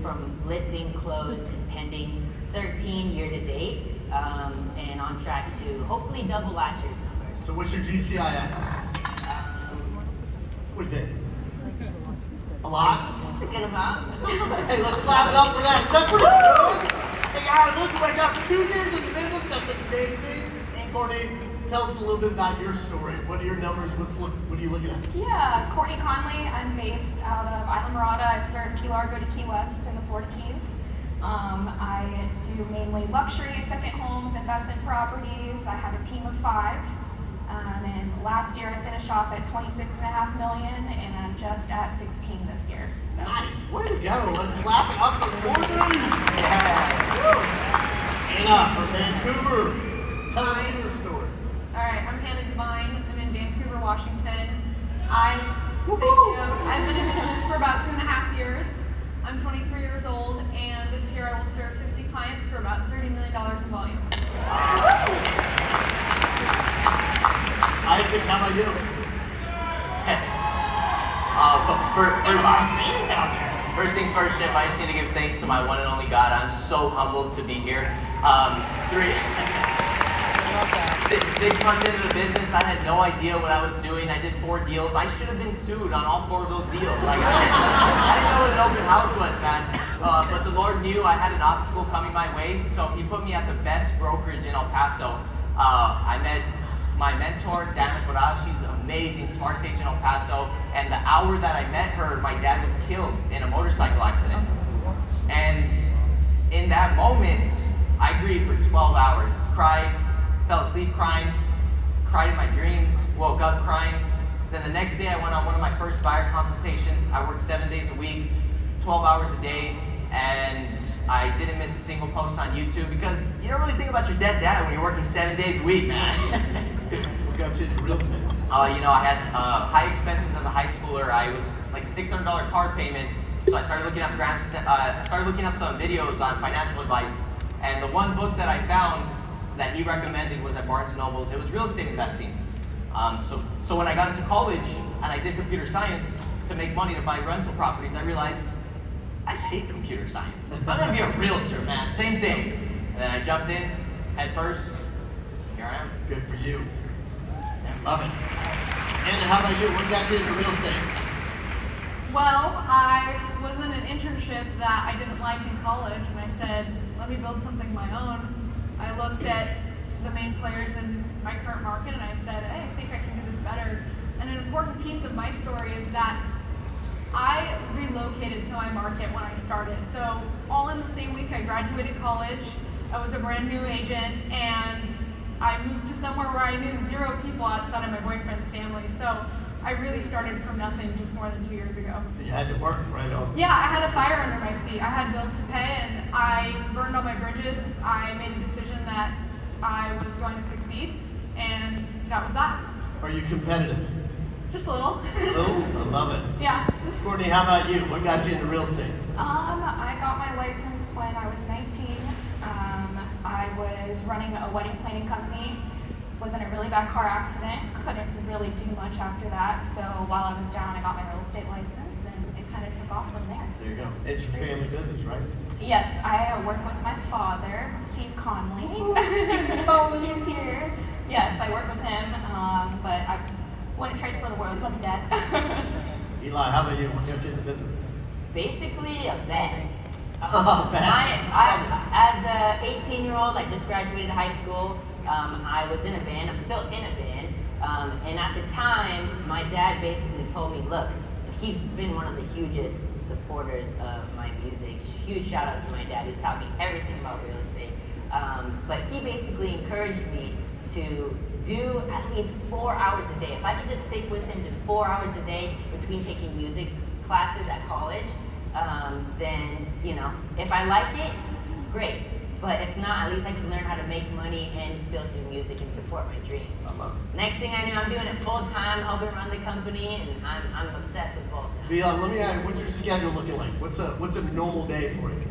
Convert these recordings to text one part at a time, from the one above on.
from listing, closed, and pending, 13 year to date, and on track to hopefully double last year's numbers. So what's your GCI at? What is it? A lot? A good amount. Hey, let's clap it up for that. Is that pretty good? Hey guys, look, I got 2 years in the business. That's amazing. Courtney, tell us a little bit about your story. What are your numbers? What are you looking at? Yeah, Courtney Conley. I'm based out of Isla Mirada. I serve Key Largo to Key West in the Florida Keys. I do mainly luxury, second homes, investment properties. I have a team of 5. And last year I finished off at 26.5 million, and I'm just at 16 this year. So. Nice, way to go. Let's clap it up for Courtney. Yeah. Anna from Vancouver. Tell me your story. All right, I'm Hannah Devine. I'm in Vancouver, Washington. I've been in business for about 2.5 years. I'm 23 years old, and this year I will serve 50 clients for about $30 million in volume. Isaac, how about you? First things first, Chef, I just need to give thanks to my one and only God. I'm so humbled to be here. 6 months into the business, I had no idea what I was doing. I did 4 deals. I should have been sued on all 4 of those deals. Like, I didn't know what an open house was, man. But the Lord knew I had an obstacle coming my way, so He put me at the best brokerage in El Paso. I met my mentor, Dana Corral. She's amazing, smart sage in El Paso. And the hour that I met her, my dad was killed in a motorcycle accident. And in that moment, I grieved for 12 hours. Cried, fell asleep crying, cried in my dreams, woke up crying. Then the next day I went on one of my first buyer consultations. I worked 7 days a week, 12 hours a day, and I didn't miss a single post on YouTube because you don't really think about your dead dad when you're working 7 days a week, man. What got you into real estate? I had high expenses as a high schooler. I was like $600 card payment, so I started looking up some videos on financial advice. And the one book that I found that he recommended was at Barnes & Noble's. It was real estate investing. So when I got into college and I did computer science to make money to buy rental properties, I realized I hate computer science. I'm gonna be a realtor, man. Same thing. And then I jumped in head first. Here I am. Good for you. Love it. Anna, how about you? What got you into real estate? Well, I was in an internship that I didn't like in college, and I said, let me build something of my own. I looked at the main players in my current market, and I said, hey, I think I can do this better. And an important piece of my story is that I relocated to my market when I started. So all in the same week, I graduated college. I was a brand new agent, and I moved to somewhere where I knew 0 people outside of my boyfriend's family. So I really started from nothing just more than 2 years ago. You had to work right off. Yeah, I had a fire under my seat. I had bills to pay, and I burned all my bridges. I made a decision that I was going to succeed, and that was that. Are you competitive? Just a little. Oh, I love it. Yeah. Courtney, how about you? What got you into real estate? I got my license when I was 19. I was running a wedding planning company. Was in a really bad car accident. Couldn't really do much after that. So while I was down, I got my real estate license, and it kind of took off from there. There you go. It's your family business, right? Yes, I work with my father, Steve Conley. He's here. Yes, I work with him, but I wouldn't trade for the world. Love you, Dad. Eli, how about you? What got you into business? Basically a vet. Bad. As a 18-year-old, I just graduated high school. I was in a band. I'm still in a band. And at the time, my dad basically told me, look, he's been one of the hugest supporters of my music. Huge shout out to my dad, who's taught me everything about real estate. But he basically encouraged me to do at least 4 hours a day. If I could just stick with him just 4 hours a day between taking music classes at college, then, if I like it, great. But if not, at least I can learn how to make money and still do music and support my dream. I love it. Next thing I knew, I'm doing it full time, helping run the company, and I'm obsessed with both now. Eli, let me ask, what's your schedule looking like? What's a normal day for you?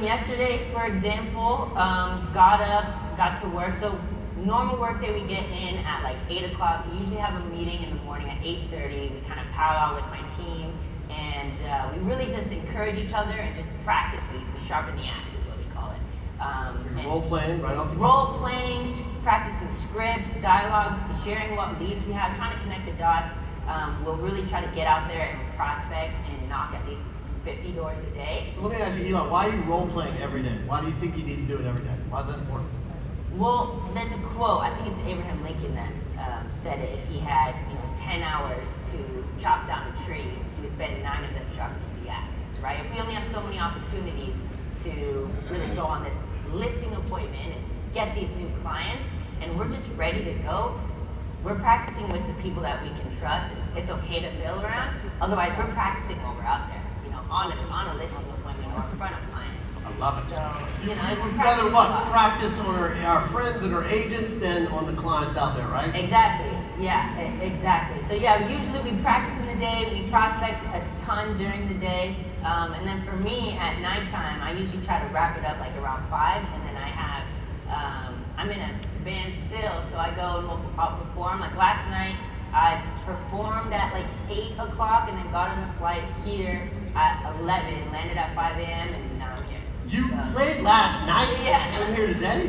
Yesterday, for example, got up, got to work. So normal work day, we get in at like 8 o'clock. We usually have a meeting in the morning at 8:30. We kind of powwow with my team, and we really just encourage encourage each other and just practice. We sharpen the axe is what we call it. And Role playing right off the role playing, practicing scripts, dialogue, sharing what leads we have, trying to connect the dots. We'll really try to get out there and prospect and knock at least 50 doors a day. Let me ask you, Eli, why are you role playing every day? Why do you think you need to do it every day? Why is that important? Well, there's a quote, I think it's Abraham Lincoln that said it. If he had 10 hours to chop down a tree, he would spend 9 of them sharpening the axe, right? If we only have so many opportunities to really go on this listing appointment and get these new clients, and we're just ready to go, we're practicing with the people that we can trust. It's okay to fail around. Otherwise, we're practicing while we're out there, on a listing appointment or in front of clients. I love it. So, if we're We'd rather practicing what? a lot. Practice on our friends and our agents than on the clients out there, right? Exactly. Yeah, exactly. So usually we practice in the day, we prospect a ton during the day, and then for me at nighttime, I usually try to wrap it up like around 5, and then I have, I'm in a band still, so I go and I'll perform. Like last night, I performed at like 8 o'clock and then got on a flight here at 11, landed at 5 a.m. and now I'm here. You So- played last night Yeah. and here today.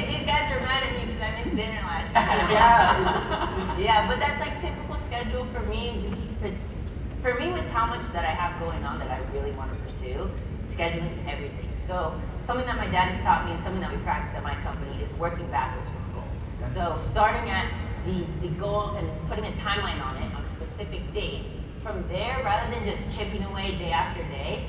These guys are mad at me because I missed dinner last night. Yeah. Yeah, but that's like typical schedule for me. It's for me with how much that I have going on that I really want to pursue. Scheduling's everything. So something that my dad has taught me and something that we practice at my company is working backwards from a goal. So starting at the goal and putting a timeline on it on a specific date. From there, rather than just chipping away day after day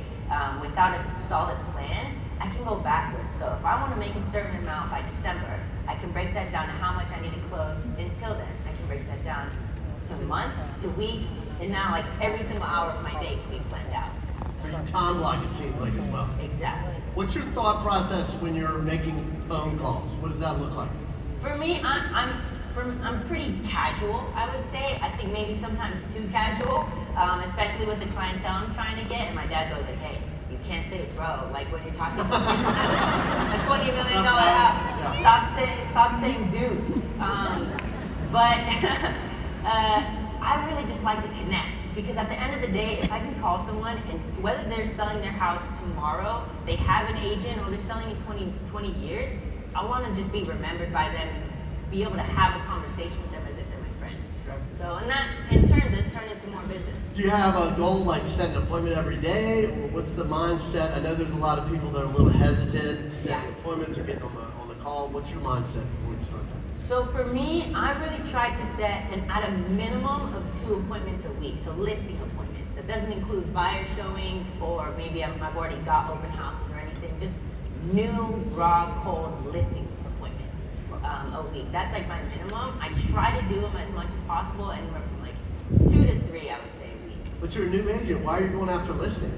without a solid plan, I can go backwards. So if I want to make a certain amount by December, I can break that down to how much I need to close until then. I can break that down to month, to week, and now like every single hour of my day can be planned out. So you time block, it seems like, as well. Exactly. What's your thought process when you're making phone calls? What does that look like? For me, I'm pretty casual, I would say. I think maybe sometimes too casual, especially with the clientele I'm trying to get. And my dad's always like, hey, you can't say bro, like when you're talking about a $20 million house. Yeah. Stop saying dude. But I really just like to connect because at the end of the day, if I can call someone and whether they're selling their house tomorrow, they have an agent, or they're selling in 20 years, I want to just be remembered by them and be able to have a conversation with them as if they're my friend. Okay. So, and that in turn does turn into more business. Do you have a goal like set an appointment every day, or what's the mindset? I know there's a lot of people that are a little hesitant setting appointments or getting on the call. What's your mindset before you start that? So for me, I really try to set at a minimum of 2 appointments a week. So listing appointments. That doesn't include buyer showings or maybe I've already got open houses or anything. Just new, raw, cold listing appointments a week. That's like my minimum. I try to do them as much as possible, anywhere from like 2 to 3, I would say, a week. But you're a new agent. Why are you going after listings?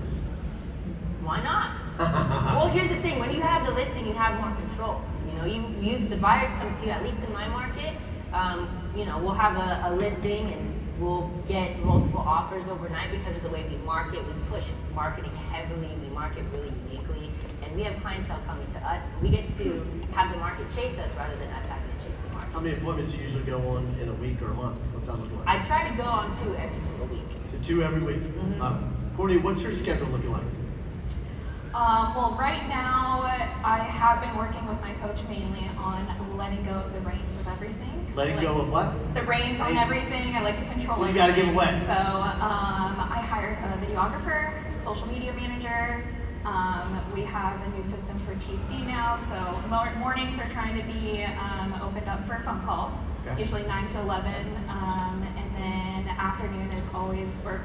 Why not? Well, here's the thing. When you have the listing, you have more control. The buyers come to you, at least in my market, we'll have a listing and we'll get multiple offers overnight because of the way we market. We push marketing heavily, we market really uniquely, and we have clientele coming to us. We get to have the market chase us rather than us having to chase the market. How many appointments do you usually go on in a week or a month? What's that look like? I try to go on 2 every single week. So 2 every week. Courtney, what's your schedule looking like? Well, right now I have been working with my coach mainly on letting go of the reins of everything. So, Letting go of what? the reins on everything. I like to control What it. you gotta give away? So I hired a videographer, social media manager. We have a new system for TC now, so mornings are trying to be opened up for phone calls, Okay. usually 9 to 11, and then afternoon is always, we're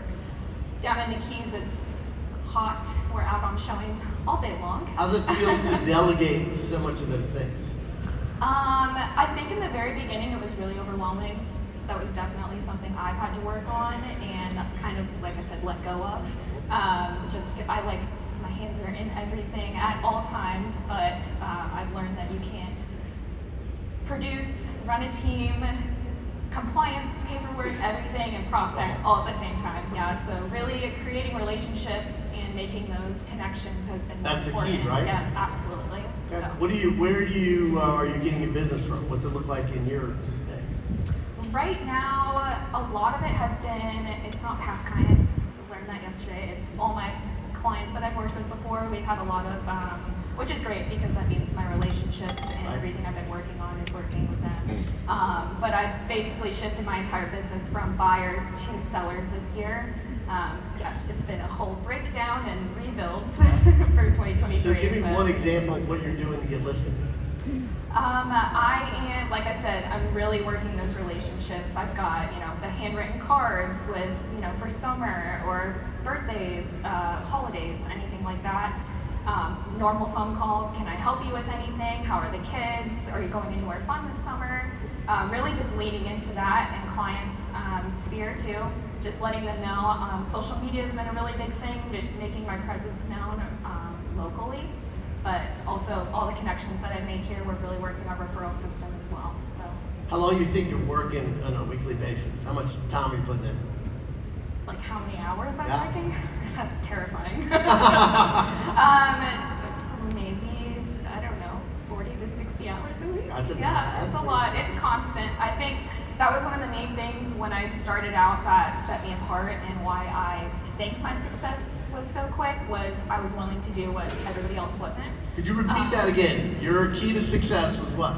down in the Keys, it's hot, we're out on showings all day long. How's it feel to delegate so much of those things? I think in the very beginning it was really overwhelming. That was definitely something I've had to work on and kind of, like I said, let go of. I like, my hands are in everything at all times, but I've learned that you can't produce, run a team, compliance, paperwork, everything, and prospect all at the same time. Yeah, so really creating relationships and making those connections has been That's the key, important. right? Yeah, absolutely. So. Where are you getting your business from? What's it look like in your day? Right now, a lot of it has been, it's not past clients, I learned that yesterday, it's all my clients that I've worked with before. We've had a lot of, which is great because that means my relationships and everything I've been working on is working with them. But I've basically shifted my entire business from buyers to sellers this year. Yeah, it's been a whole breakdown and rebuild for 2023. So give me but- one example of what you're doing to get listings. I am, like I said, I'm really working those relationships. I've got, the handwritten cards with, for summer or birthdays, holidays, anything like that. Normal phone calls, can I help you with anything? How are the kids? Are you going anywhere fun this summer? Really just leaning into that and clients' sphere too. Just letting them know. Social media has been a really big thing, just making my presence known locally. But also all the connections that I made here, we're really working our referral system as well. So. How long do you think you're working on a weekly basis? How much time are you putting in? Like how many hours I'm Yeah. working? That's terrifying. Maybe, I don't know, 40 to 60 hours a week. Gotcha. Yeah, it's a lot. It's constant. I think that was one of the main things when I started out that set me apart and why I think my success was so quick was I was willing to do what everybody else wasn't. Could you repeat that again? Your key to success was what?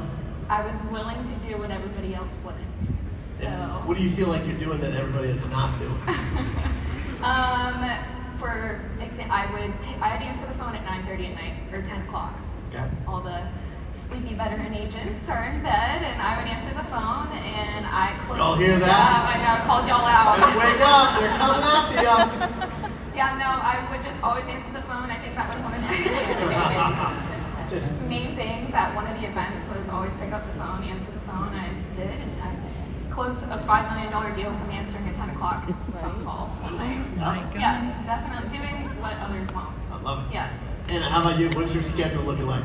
I was willing to do what everybody else wouldn't. So. And what do you feel like you're doing that everybody is not doing? For example, I'd answer the phone at 9:30 at night or 10 o'clock. Okay. All the sleepy veteran agents are in bed, and I would answer the phone, and I closed. Y'all hear that? I know, I called y'all out. Better wake up! They're coming after you. Yeah, no, I would just always answer the phone. I think that was one of the main things at one of the events was always pick up the phone, answer the phone. I did, and I closed a $5 million deal from answering a 10 o'clock phone call one night. So, yeah, definitely doing what others won't. I love it. Yeah. And how about you? What's your schedule looking like?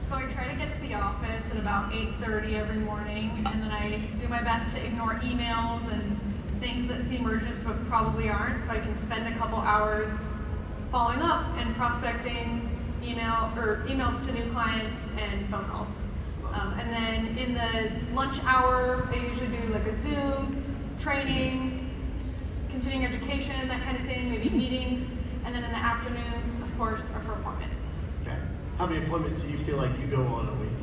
So I try to get to the office at about 8:30 every morning, and then I do my best to ignore emails and things that seem urgent but probably aren't, so I can spend a couple hours following up and prospecting emails to new clients and phone calls. And then in the lunch hour, I usually do like a Zoom, training, continuing education, that kind of thing, maybe meetings, and then in the afternoons, of course, are for appointments. Okay. How many appointments do you feel like you go on a week?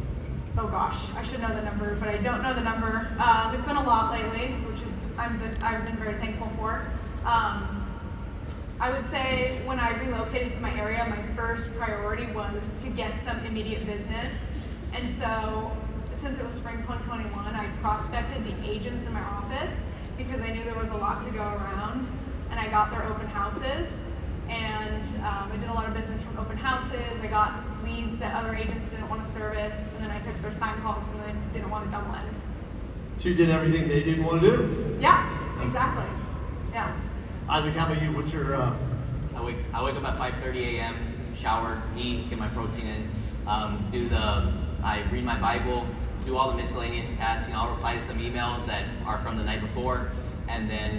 Oh gosh, I should know the number, but I don't know the number. It's been a lot lately, which is I've been very thankful for. I would say when I relocated to my area, my first priority was to get some immediate business. And so, since it was spring 2021, I prospected the agents in my office because I knew there was a lot to go around, and I got their open houses. And I did a lot of business from open houses. I got leads that other agents didn't want to service, and then I took their sign calls when they didn't want to double in. So you did everything they didn't want to do? Yeah, exactly. Yeah. Isaac, how about you? What's your... I wake up at 5:30 a.m., shower, eat, get my protein in, I read my Bible, do all the miscellaneous tasks. I'll reply to some emails that are from the night before, and then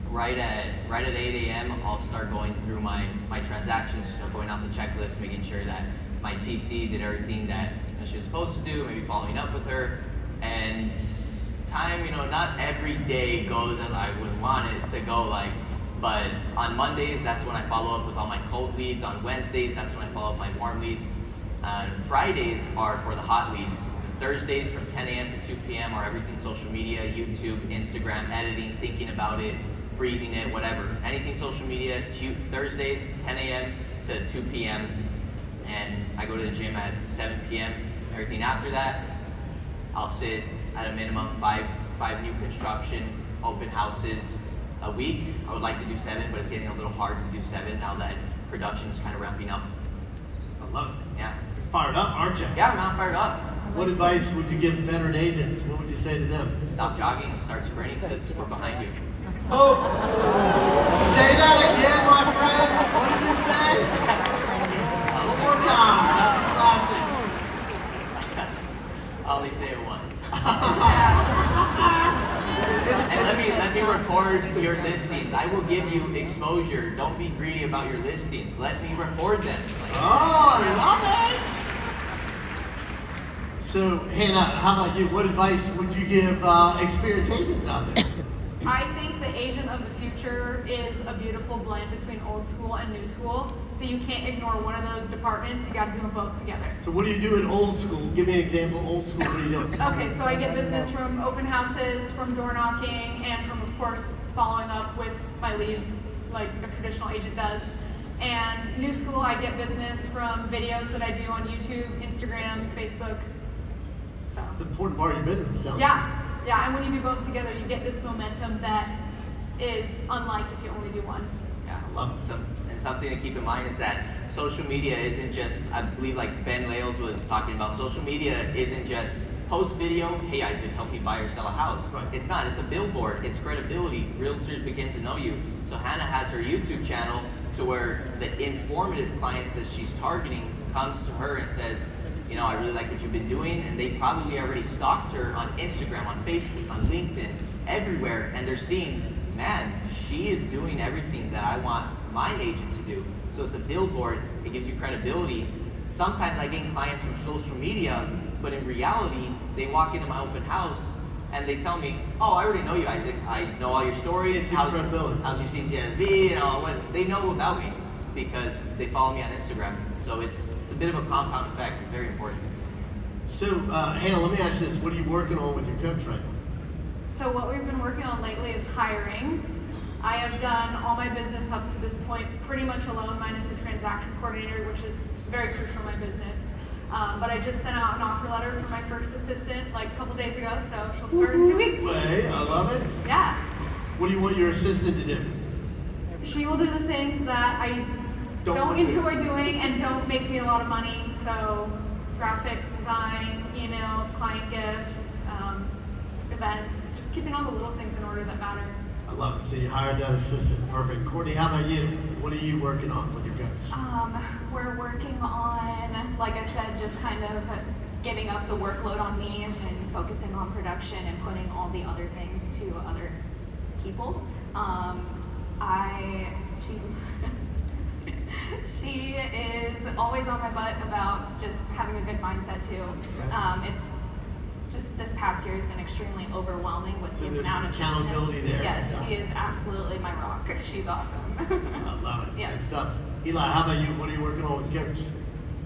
right at 8 a.m. I'll start going through my transactions, so going off the checklist, making sure that my TC did everything that she was supposed to do, maybe following up with her, and time, not every day goes as I would want it to go, but on Mondays, that's when I follow up with all my cold leads. On Wednesdays, that's when I follow up my warm leads. Fridays are for the hot leads. Thursdays from 10 a.m. to 2 p.m. are everything social media, YouTube, Instagram, editing, thinking about it, breathing it, whatever. Anything social media. Thursdays, 10 a.m. to 2 p.m. And I go to the gym at 7 p.m. Everything after that, I'll sit at a minimum five new construction open houses a week. I would like to do 7, but it's getting a little hard to do 7 now that production is kind of ramping up. I love it. Yeah. You're fired up, aren't you? Yeah, I'm not fired up. What advice would you give veteran agents? What would you say to them? Stop jogging and start sprinting because we're behind you. Oh! Say that again, my friend! What did you say? One more time. That's a classic. I'll only say it once. And let me record your listings. I will give you exposure. Don't be greedy about your listings. Let me record them. Oh, I love it! So, Hannah, how about you? What advice would you give experienced agents out there? I think the agent of the future culture is a beautiful blend between old school and new school. So you can't ignore one of those departments. You got to do them both together. So what do you do in old school? Give me an example. Old school. What do you do? Okay, so I get business from open houses, from door knocking, and from, of course, following up with my leads like a traditional agent does. And new school, I get business from videos that I do on YouTube, Instagram, Facebook. So. It's an important part of your business. So. Yeah, and when you do both together, you get this momentum that is unlike if you only do one. Yeah, I love it. And something to keep in mind is that social media isn't just, I believe like Ben Lales was talking about, social media isn't just post video, hey Isaac, help me buy or sell a house. Right. It's not, it's a billboard, it's credibility. Realtors begin to know you. So Hannah has her YouTube channel to where the informative clients that she's targeting comes to her and says, you know, I really like what you've been doing, and they probably already stalked her on Instagram, on Facebook, on LinkedIn, everywhere, and they're seeing, man, she is doing everything that I want my agent to do. So it's a billboard, it gives you credibility. Sometimes I gain clients from social media, but in reality, they walk into my open house and they tell me, oh, I already know you, Isaac. I know all your stories. It's your credibility. How's your CGNB, and all what they know about me because they follow me on Instagram. So it's a bit of a compound effect, very important. So, Hannah, let me ask you this. What are you working on with your coach right now? So what we've been working on lately is hiring. I have done all my business up to this point pretty much alone, minus the transaction coordinator, which is very crucial in my business. But I just sent out an offer letter for my first assistant like a couple days ago, so she'll start in 2 weeks. Hey, I love it. Yeah. What do you want your assistant to do? She will do the things that I don't enjoy doing and don't make me a lot of money. So graphic design, emails, client gifts, events, just keeping all the little things in order that matter. I love it. So you hired that assistant. Perfect. Courtney, how about you? What are you working on with your coach? We're working on, like I said, just kind of giving up the workload on me and focusing on production and putting all the other things to other people. She is always on my butt about just having a good mindset too. It's just this past year has been extremely overwhelming with the amount of accountability business. there. Yes, Yeah. she is absolutely my rock. She's awesome. I love it. Yeah. Good stuff. Eli, how about you? What are you working on with your coach?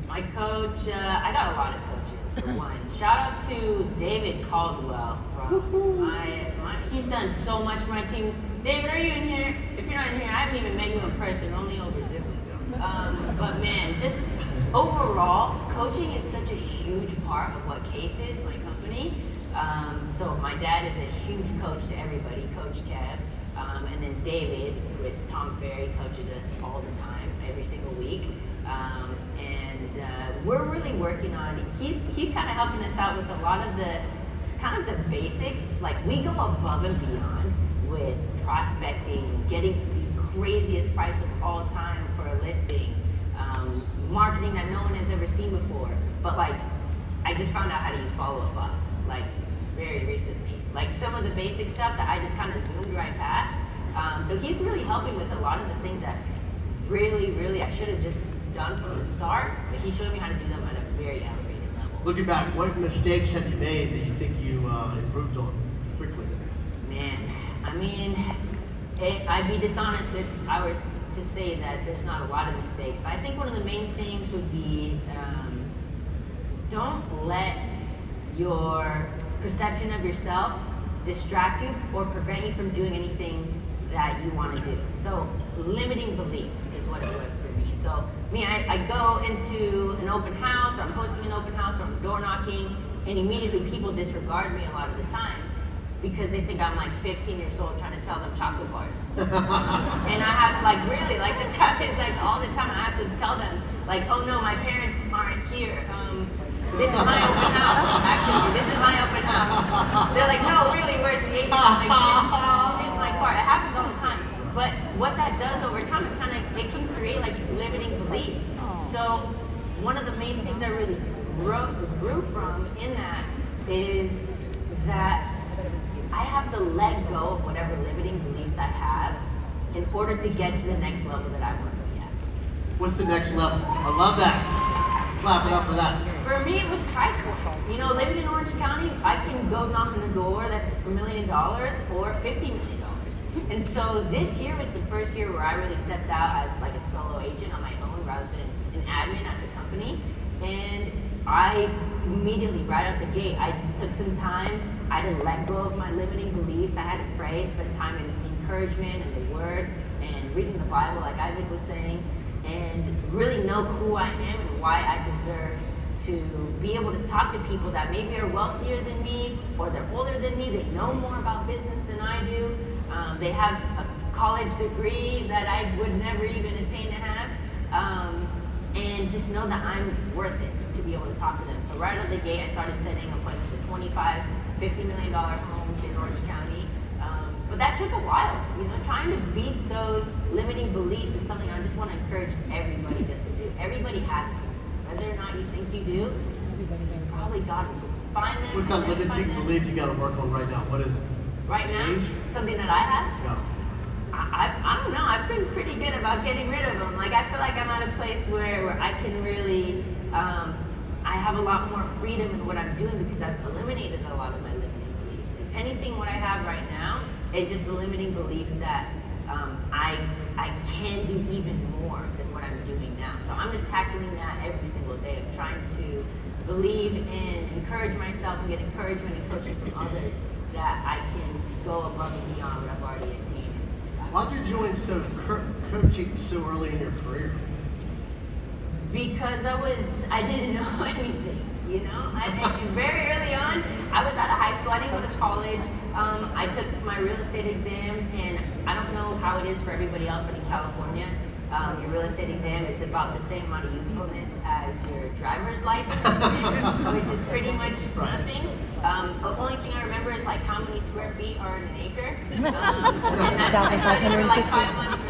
My coach, I got a lot of coaches for one. Shout out to David Caldwell from he's done so much for my team. David, are you in here? If you're not in here, I haven't even met you in person, only over Zoom. But man, just overall, coaching is such a huge part of what Case is, my company. So my dad is a huge coach to everybody, Coach Kev. And then David with Tom Ferry coaches us all the time, every single week. And we're really working on, he's kind of helping us out with a lot of the basics. Like we go above and beyond with prospecting, getting the craziest price of all time for a listing, marketing that no one has ever seen before. But like, I just found out how to use follow-up bots, like very recently. Like some of the basic stuff that I just kind of zoomed right past. So he's really helping with a lot of the things that really I should have just done from the start, but he showed me how to do them at a very elevated level. Looking back, what mistakes have you made that you think you improved on quickly? Man, I mean, I'd be dishonest if I were to say that there's not a lot of mistakes, but I think one of the main things would be don't let your perception of yourself distract you or prevent you from doing anything that you want to do. So limiting beliefs is what it was for me. So me, I go into an open house, or I'm hosting an open house, or I'm door knocking, and immediately people disregard me a lot of the time because they think I'm like 15 years old trying to sell them chocolate bars. And I have like really, like this happens like all the time. I have to tell them like, oh no, my parents aren't here. This is my open house. Actually, this is my open house. They're like, no, really, where's the agent? I'm like, here's my card. It happens all the time. But what that does over time, it can create like limiting beliefs. So one of the main things I really grew from in that is that I have to let go of whatever limiting beliefs I have in order to get to the next level that I want to be at. What's the next level? I love that. Clap it up for that. For me, it was price point. You know, living in Orange County, I can go knock on a door that's $1 million or $50 million. And so this year was the first year where I really stepped out as like a solo agent on my own rather than an admin at the company. And I immediately, right out the gate, I took some time. I had to let go of my limiting beliefs. I had to pray, spend time in encouragement and the Word, and reading the Bible, like Isaac was saying, and really know who I am and why I deserve to be able to talk to people that maybe are wealthier than me, or they're older than me, they know more about business than I do, they have a college degree that I would never even attain to have, and just know that I'm worth it to be able to talk to them. So right out of the gate, I started setting appointments at $25, $50 million homes in Orange County. But that took a while, trying to beat those limiting beliefs is something I just want to encourage everybody just to do. Everybody has them. Whether or not you think you do, probably got them. So find them. What's that limiting belief you got to work on right now? What is it? Right now? Age? Something that I have? Yeah. I don't know. I've been pretty good about getting rid of them. Like, I feel like I'm at a place where I can really, I have a lot more freedom in what I'm doing because I've eliminated a lot of my limiting beliefs. If anything, what I have right now is just the limiting belief that I can do even more than what I'm doing now. So I'm just tackling that every single day. I'm trying to believe and encourage myself and get encouragement and coaching from others that I can go above and beyond what I've already attained. Why'd you join coaching so early in your career? Because I didn't know anything, very early on, I was out of high school, I didn't go to college. I took my real estate exam, and I don't know how it is for everybody else, but in California, your real estate exam is about the same amount of usefulness as your driver's license, which is pretty much nothing. The only thing I remember is like how many square feet are in an acre, and that's I studied for like 5 months for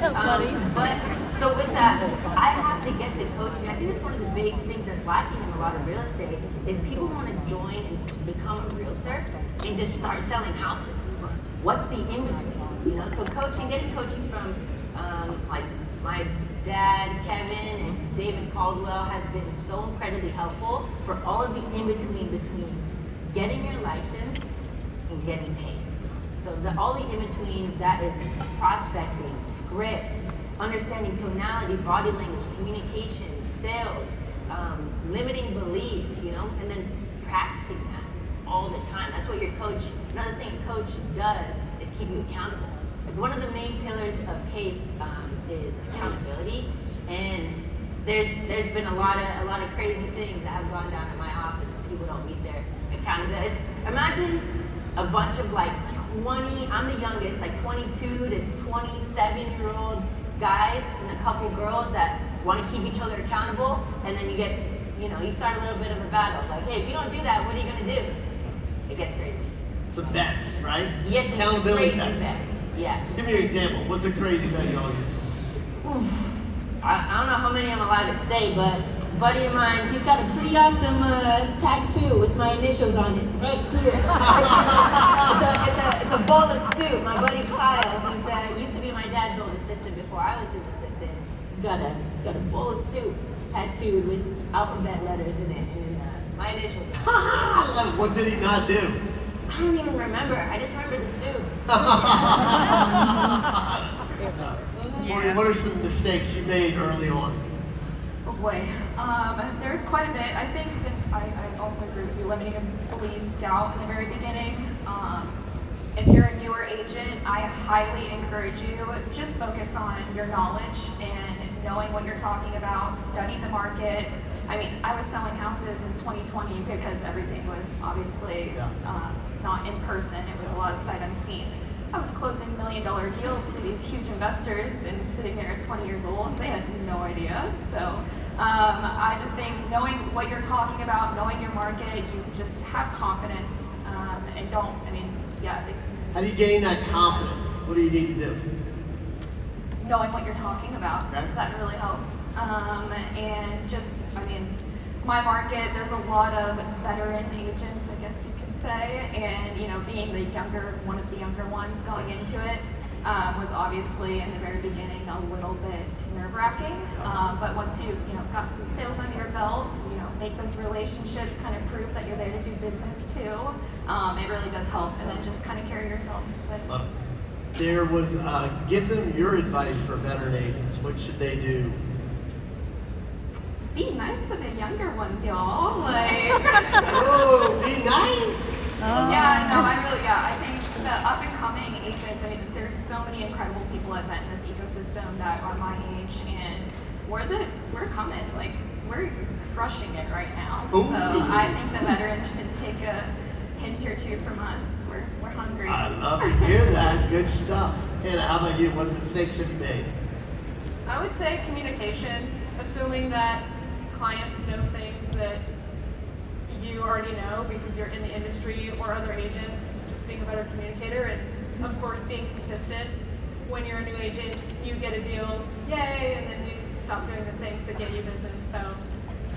that. But so with that, I have to get the coaching. I think that's one of the big things that's lacking in a lot of real estate is people want to join and become a realtor and just start selling houses. What's the in between? So getting coaching from like my dad, Kevin, and David Caldwell has been so incredibly helpful for all of the in-between between getting your license and getting paid. So all the in-between, that is prospecting, scripts, understanding tonality, body language, communication, sales, limiting beliefs, and then practicing that all the time. That's what your coach, another thing a coach does is keep you accountable. Like one of the main pillars of CASE is accountability, and there's been a lot of crazy things that have gone down in my office when people don't meet their accountability. Imagine a bunch of like 20, I'm the youngest, like 22 to 27-year-old guys and a couple girls that want to keep each other accountable, and then you start a little bit of a battle. Like, hey, if you don't do that, what are you gonna do? It gets crazy. Some bets, right? You get some Accountability crazy bets. Yes. Give me an example. What's a crazy bet y'all do? I don't know how many I'm allowed to say, but a buddy of mine, he's got a pretty awesome tattoo with my initials on it right here. it's a bowl of soup. My buddy Kyle, he's used to be my dad's old assistant before I was his assistant. He's got a bowl of soup tattooed with alphabet letters in it, and my initials on it. What did he not do? I don't even remember. I just remember the soup. What are some mistakes you made early on? Oh boy, there's quite a bit. I think that I also agree with you, limiting beliefs, doubt in the very beginning. If you're a newer agent, I highly encourage you, just focus on your knowledge and knowing what you're talking about, study the market. I mean, I was selling houses in 2020 because everything was obviously not in person. It was a lot of sight unseen. I was closing $1 million deals to these huge investors and sitting there at 20 years old. They had no idea. So I just think knowing what you're talking about, knowing your market, you just have confidence and don't, How do you gain that confidence? What do you need to do? Knowing what you're talking about, Okay. that really helps. And just, my market, there's a lot of veteran agents, I guess you could say, and being one of the younger ones going into it was obviously in the very beginning a little bit nerve-wracking. But once you got some sales under your belt, make those relationships, kind of prove that you're there to do business too. It really does help, and then just kind of carry yourself with there was, give them your advice for veteran agents. What should they do? Be nice to the younger ones, y'all. Like, Oh, be nice. I think the up and coming agents, I mean, there's so many incredible people I've met in this ecosystem that are my age, and we're coming. Like, we're crushing it right now. So I think the veterans should take a hint or two from us. We're hungry. I love to hear that. Good stuff. Hannah, how about you? What mistakes have you made? I would say communication, assuming that clients know things that you already know because you're in the industry or other agents, just being a better communicator, and of course being consistent. When you're a new agent, you get a deal, yay, and then you stop doing the things that get you business. So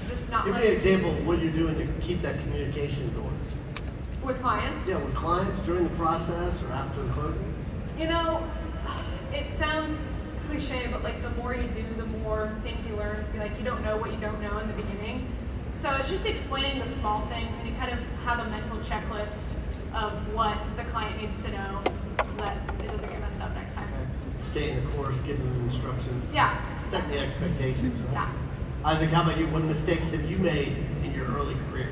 just not Give me an example of what you're doing to keep that communication going. with clients. Yeah, with clients during the process or after the closing? You know, it sounds cliche, but like the more you do, the more things you learn. Like you don't know what you don't know in the beginning. So it's just explaining the small things, and you kind of have a mental checklist of what the client needs to know so that it doesn't get messed up next time. Okay. Stay in the course, give them instructions. Yeah. Set the expectations. Right? Yeah. Isaac, how about you? What mistakes have you made in your early career?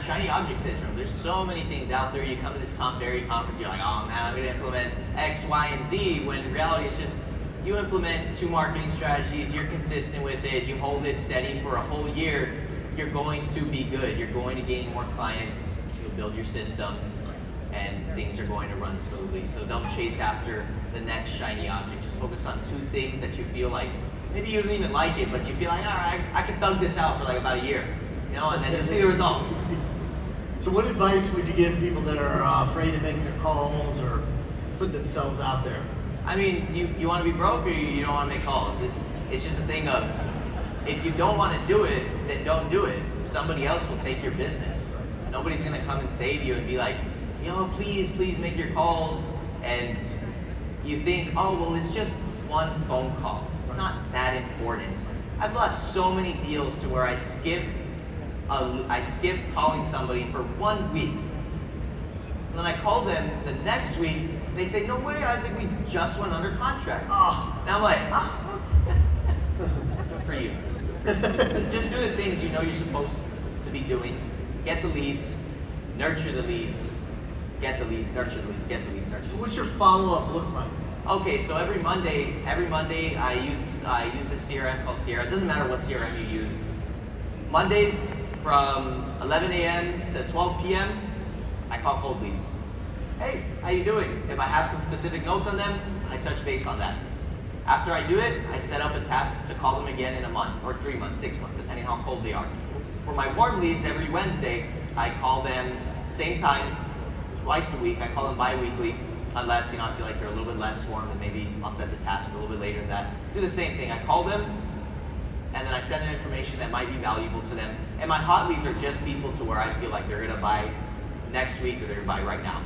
Shiny object syndrome. There's so many things out there. You come to this Tom Ferry conference, you're like, oh man, I'm going to implement X, Y, and Z, when in reality it's just you implement 2 marketing strategies, you're consistent with it, you hold it steady for a whole year, you're going to be good. You're going to gain more clients, you'll build your systems, and things are going to run smoothly. So don't chase after the next shiny object. Just focus on 2 things that you feel like, maybe you don't even like it, but you feel like, all right, I can thug this out for like about a year. You know, and then you'll see the results. So what advice would you give people that are afraid to make their calls or put themselves out there? I mean, you want to be broke or you don't want to make calls. It's just a thing of, if you don't want to do it, then don't do it. Somebody else will take your business. Nobody's going to come and save you and be like, please make your calls. And you think, oh, well, it's just one phone call. It's not that important. I've lost so many deals to where I skip calling somebody for 1 week. And then I call them the next week, they say, no way, Isaac, we just went under contract. Oh. And I'm like, good for you. Just do the things you know you're supposed to be doing. Get the leads, nurture the leads, get the leads, nurture the leads, get the leads, nurture the leads. What's your follow-up look like? Okay, so every Monday I use a CRM called Sierra. It doesn't matter what CRM you use. Mondays from 11 a.m. to 12 p.m. I call cold leads. Hey, how you doing? If I have some specific notes on them, I touch base on that. After I do it, I set up a task to call them again in a month, or 3 months, 6 months, depending how cold they are. For my warm leads, every Wednesday, I call them same time, twice a week. I call them bi-weekly, unless I feel like they're a little bit less warm, then maybe I'll set the task a little bit later than that. Do the same thing. I call them, and then I send them information that might be valuable to them. And my hot leads are just people to where I feel like they're gonna buy next week or they're gonna buy right now.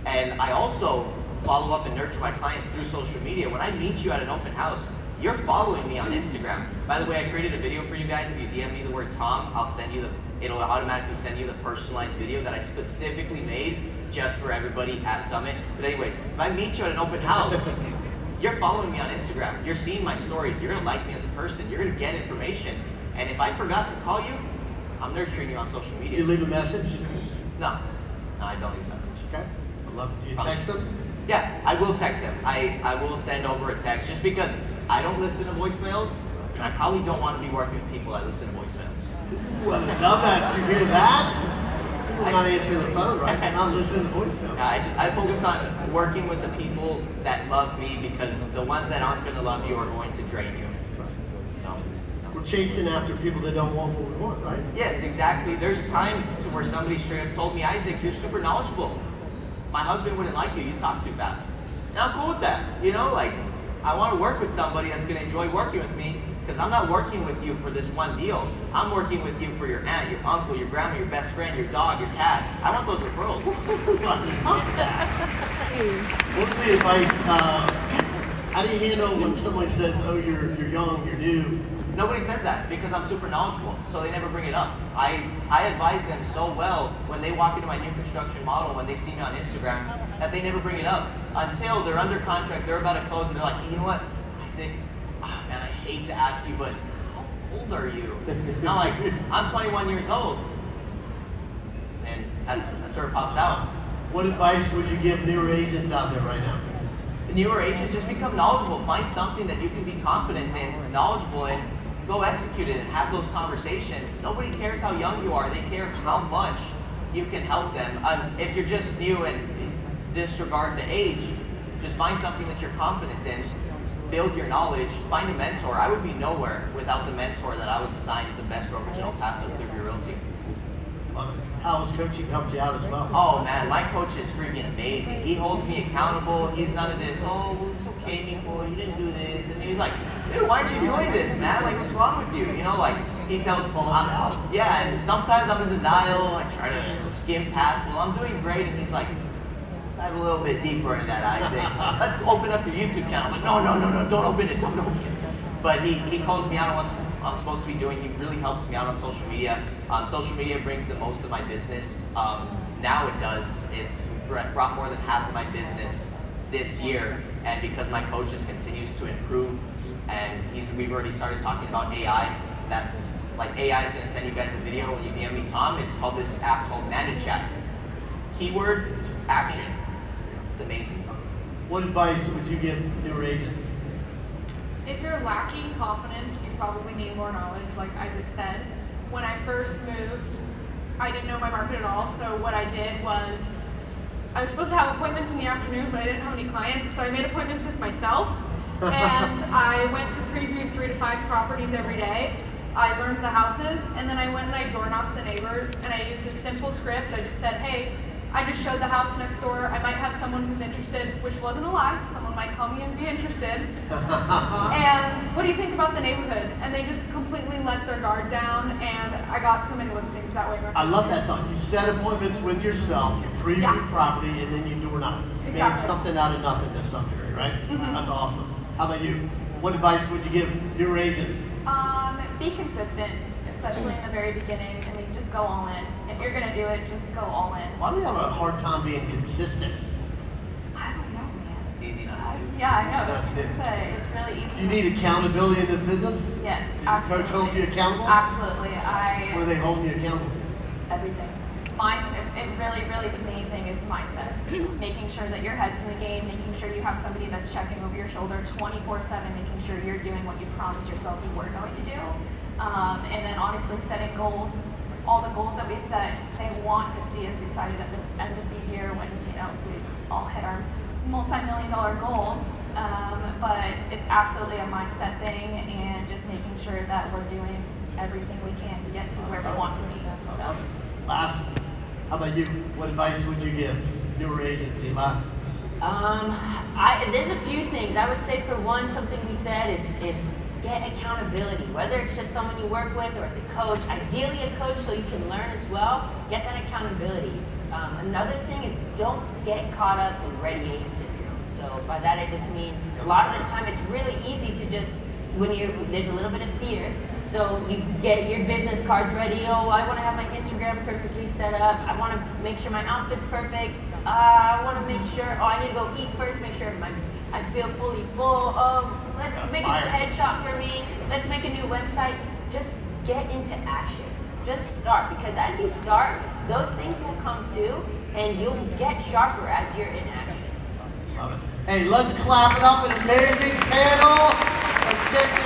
And I also follow up and nurture my clients through social media. When I meet you at an open house, you're following me on Instagram. By the way, I created a video for you guys. If you DM me the word Tom, it'll automatically send you the personalized video that I specifically made just for everybody at Summit. But anyways, if I meet you at an open house, you're following me on Instagram. You're seeing my stories. You're gonna like me as a person. You're gonna get information. And if I forgot to call you, I'm nurturing you on social media. You leave a message? No, I don't leave a message. Okay. I love it. Do you text them? Yeah, I will text them. I will send over a text just because I don't listen to voicemails, and I probably don't want to be working with people that listen to voicemails. Ooh, I love that. You hear that? People are not answering the phone, right? They're not listening to voicemail. Yeah, I focus on working with the people that love me, because the ones that aren't going to love you are going to drain you. So, We're chasing after people that don't want what we want, right? yes, exactly. There's times to where somebody straight up told me, Isaac, you're super knowledgeable. My husband wouldn't like you. You talk too fast. And I'm cool with that. I want to work with somebody that's going to enjoy working with me, because I'm not working with you for this one deal. I'm working with you for your aunt, your uncle, your grandma, your best friend, your dog, your cat. I want those referrals. What's the advice? How do you handle when someone says, "Oh, you're young, you're new"? Nobody says that because I'm super knowledgeable, so they never bring it up. I advise them so well when they walk into my new construction model, when they see me on Instagram, that they never bring it up. until they're under contract, they're about to close, and they're like, you know what? I think, oh, man, I hate to ask you, but how old are you? And I'm like, I'm 21 years old. And that's where it pops out. What advice would you give newer agents out there right now? Newer agents, just become knowledgeable. Find something that you can be confident in, knowledgeable in, go execute it and have those conversations. Nobody cares how young you are. They care how much you can help them. If you're just new and disregard the age, just find something that you're confident in. Build your knowledge. Find a mentor. I would be nowhere without the mentor that I was assigned at the best brokerage in El Paso, Clearview Realty. How has coaching helped you out as well? Oh man, my coach is freaking amazing. He holds me accountable. He's none of this, oh, well, it's okay, Nico, you didn't do this. And he's like, dude, why aren't you doing this, man? Like, what's wrong with you? You know, like, he tells me, yeah, and sometimes I'm in denial. I try to skim past, well, I'm doing great. And he's like, dive a little bit deeper into that, Isaac. Let's open up your YouTube channel. I'm like, no, don't open it. But he calls me out on what's I'm supposed to be doing. He really helps me out on social media. Social media brings the most of my business. Now it does. It's brought more than half of my business this year. And because my coach just continues to improve, and we've already started talking about AI. That's like AI is going to send you guys a video when you DM me, Tom. It's called this app called ManyChat. Keyword action. It's amazing. What advice would you give newer agents? If you're lacking confidence, you probably need more knowledge, like Isaac said. When I first moved, I didn't know my market at all, so what I did was, I was supposed to have appointments in the afternoon, but I didn't have any clients, so I made appointments with myself, and I went to preview 3 to 5 properties every day. I learned the houses, and then I went and I door knocked the neighbors, and I used a simple script. I just said, hey, I just showed the house next door. I might have someone who's interested, which wasn't a lie. Someone might call me and be interested. And what do you think about the neighborhood? And they just completely let their guard down, and I got so many listings that way. I love that thought. You set appointments with yourself, you preview property, and then you door knock. Exactly. Made something out of nothing to some degree, right? That's awesome. How about you? What advice would you give newer agents? Be consistent, especially in the very beginning. I mean, just go all in. If you're gonna do it, just go all in. Why do we have a hard time being consistent? I don't know, man. It's easy not to do. Yeah, I know. That's That's it. what I say. It's really easy. You need accountability in this business? Yes, Does absolutely. Coach hold you accountable? Absolutely. What are they holding you accountable to? Everything. It really, the main thing is mindset. Making sure that your head's in the game, making sure you have somebody that's checking over your shoulder 24/7, making sure you're doing what you promised yourself you were going to do. And then honestly setting goals. All the goals that we set, they want to see us excited at the end of the year when, we all hit our multi-million-dollar goals. But it's absolutely a mindset thing, and just making sure that we're doing everything we can to get to where we want to be. So. Last, how about you? What advice would you give newer agents, Eli? There's a few things. I would say for one, something we said is get accountability. Whether it's just someone you work with or it's a coach, ideally a coach so you can learn as well, get that accountability. Another thing is don't get caught up in ready agent syndrome. So by that I just mean a lot of the time it's really easy to just, there's a little bit of fear, so you get your business cards ready. Oh, I want to have my Instagram perfectly set up. I want to make sure my outfit's perfect. I want to make sure, I need to go eat first, make sure I feel fully full. Oh, let's make a new headshot for me. Let's make a new website. Just get into action. Just start, because as you start, those things will come too, and you'll get sharper as you're in action. Love it. Hey, let's clap it up. An amazing panel. Let's take